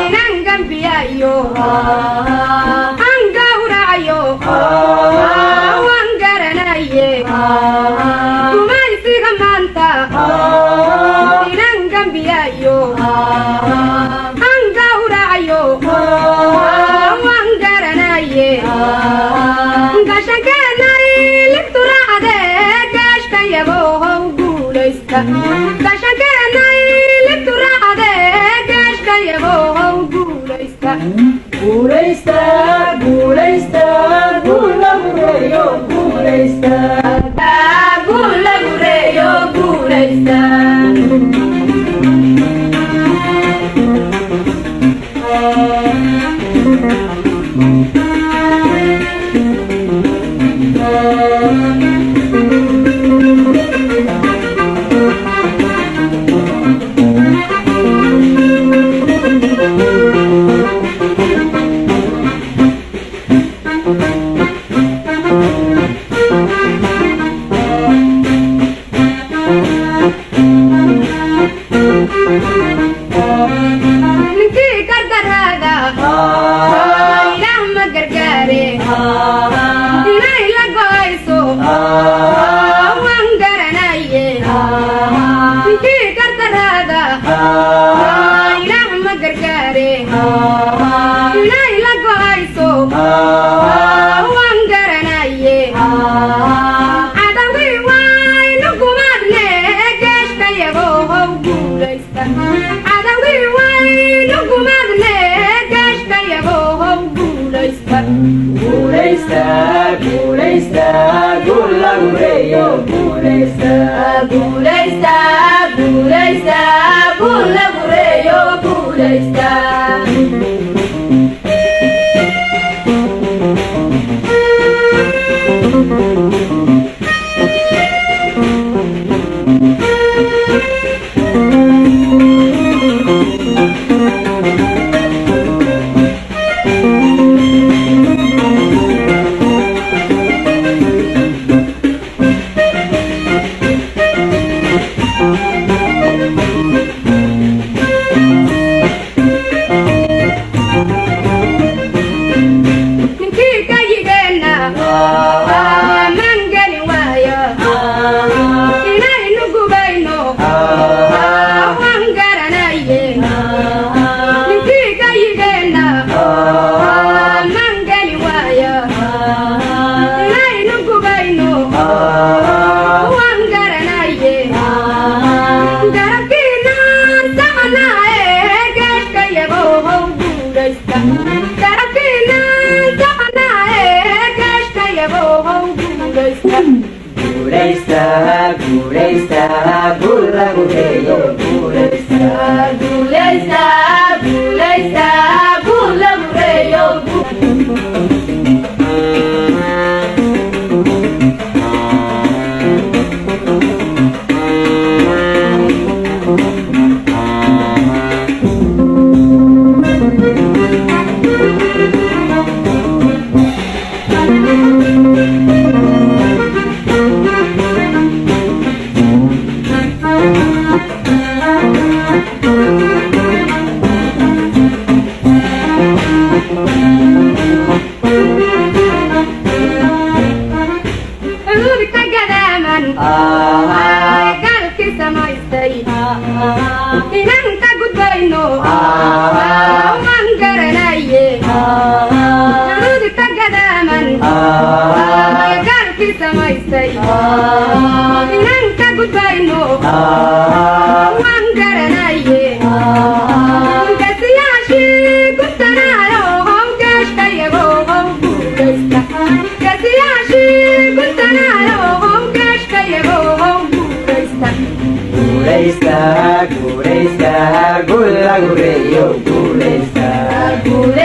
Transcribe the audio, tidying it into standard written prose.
inaan gambiyayo aan gawracayo waan garanaye gumaysiga maanta inaan gambiyayo aan gawracayo waan garanaye gashankeenay ligtu raacde gaashkayago how guulaysta gashankeenay ligtu raacde gaashkayago how guulaysta guulaysta guulaysta guula gureeyo guulaysta guula gureeyo guulaysta ninkii gargaraada ilaah ma gargaare inay la go'ayso waan garanaye ninkii gargaraada ilaah ma gargaare inay la go'ayso waan garanaye cadawii waynu gumaadne geeshkayago how guulaysta cadawii waynu gumaadne geeshkayago how guulaysta guulaysta guulaysta guula gureeyo guulaysta guulaysta guulaysta guula gureeyo guulaysta ninkii kayigeenna maan gelin waayo inaynu gubayno waan garanaye ninkii kayigeenna maan gelin waayo inaynu gubayno waan garanaye garabkiinaan soconaaye geeshkayago how guulaysta garabkiinaan soconaaye geeshkayago how guulaysta guulaysta guulaysta guula gureeyo guulaysta guulaysta guulaysta guula gureeyo cudurka gadaaman galkii samaystay inaan ka gudbayno waan garanaye cudurka gadaaman galkii samaystay inaan ka gudbayno waan garanaye gasiyaashii gudtanaayo how geeshkayago how guulaysta gasiyaashii gudtanaayo how geeshkayago how guulaysta guulaysta guulaysta guula gureeyo guulaysta guulaysta